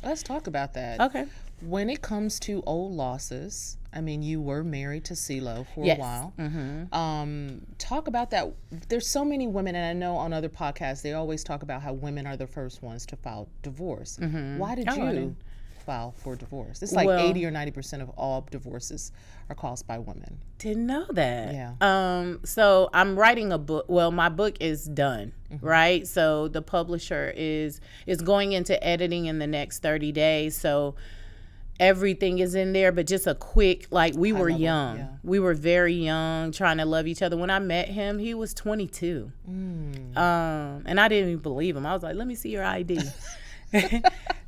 let's talk about that. Okay. When it comes to old losses, I mean, you were married to CeeLo for Yes. a while. Mm-hmm. Talk about that. There's so many women, and I know on other podcasts, they always talk about how women are the first ones to file divorce. Mm-hmm. Why did Oh, I you didn't. file for divorce? It's like Well- 80 or 90% of all divorces are caused by women. Didn't know that. Yeah. So I'm writing a book. Well, my book is done, right? So the publisher is going into editing in the next 30 days. So everything is in there, but just a quick, like, we were level, young. yeah. We were very young, trying to love each other. When I met him, he was 22. And I didn't even believe him. I was like, let me see your ID.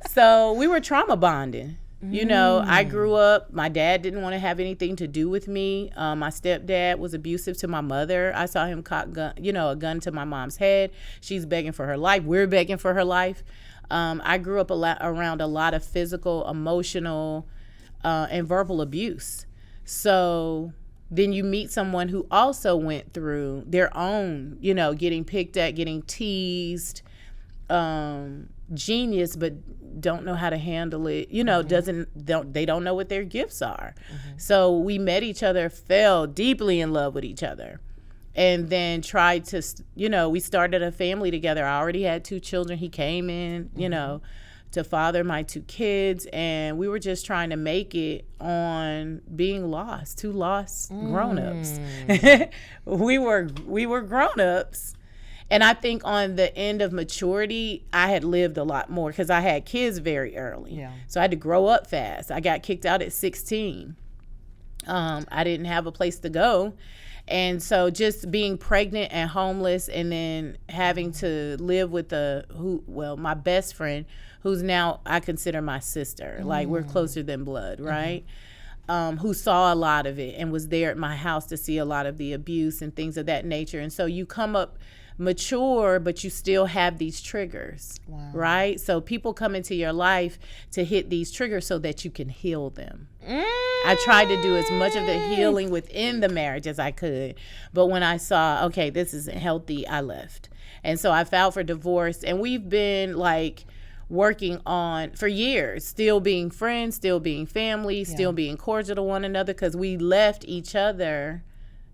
So we were trauma bonding. You know, I grew up, my dad didn't want to have anything to do with me. My stepdad was abusive to my mother. I saw him cock a gun to my mom's head. She's begging for her life. We're begging for her life. I grew up around a lot of physical, emotional, and verbal abuse. So then you meet someone who also went through their own, getting picked at, getting teased, genius, but don't know how to handle it, they don't know what their gifts are. So we met each other, fell deeply in love with each other, and then tried to, we started a family together. I already had 2 children. He came in, to father my 2 kids, and we were just trying to make it on being lost, 2 lost grown-ups. we were grown-ups. And I think on the end of maturity, I had lived a lot more because I had kids very early. Yeah. So I had to grow up fast. I got kicked out at 16. I didn't have a place to go. And so just being pregnant and homeless, and then having to live with my best friend, who's now I consider my sister. Like, we're closer than blood, right? Who saw a lot of it and was there at my house to see a lot of the abuse and things of that nature. And so you come up mature, but you still have these triggers, right? So people come into your life to hit these triggers so that you can heal them. I tried to do as much of the healing within the marriage as I could, but when I saw, okay, this isn't healthy, I left. And so I filed for divorce, and we've been like working on for years, still being friends, still being family, still being cordial to one another, because we left each other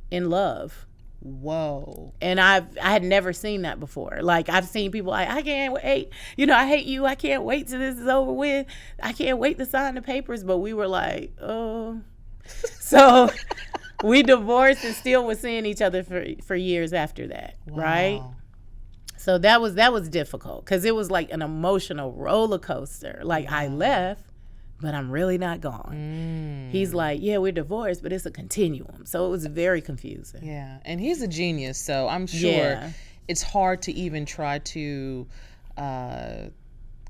in love. Whoa. And I had never seen that before. Like, I've seen people like, I can't wait. I hate you. I can't wait till this is over with. I can't wait to sign the papers. But we were like, oh. So we divorced and still was seeing each other for years after that. Wow. Right? So that was difficult because it was like an emotional roller coaster. Like, I left, but I'm really not gone. He's like, yeah, we're divorced, but it's a continuum. So it was very confusing. Yeah, and he's a genius, so I'm sure it's hard to even try to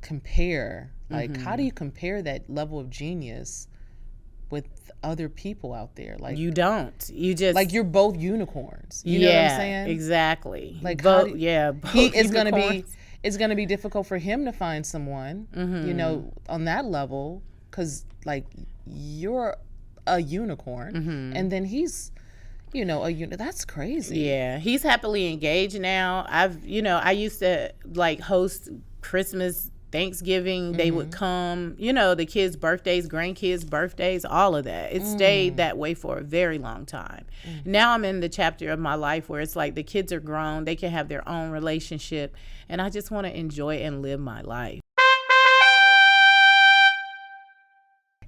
compare. Like, how do you compare that level of genius with other people out there? Like, you don't. You just like, you're both unicorns. You know what I'm saying? Exactly. Like, both it's gonna be difficult for him to find someone, on that level. Because, like, you're a unicorn, and then he's, that's crazy. Yeah, he's happily engaged now. I used to, like, host Christmas, Thanksgiving. They would come, the kids' birthdays, grandkids' birthdays, all of that. It stayed that way for a very long time. Now I'm in the chapter of my life where it's like the kids are grown. They can have their own relationship, and I just want to enjoy and live my life.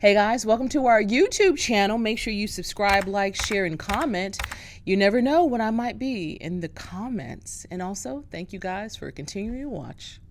Hey guys, welcome to our YouTube channel. Make sure you subscribe, like, share, and comment. You never know what I might be in the comments. And also, thank you guys for continuing to watch.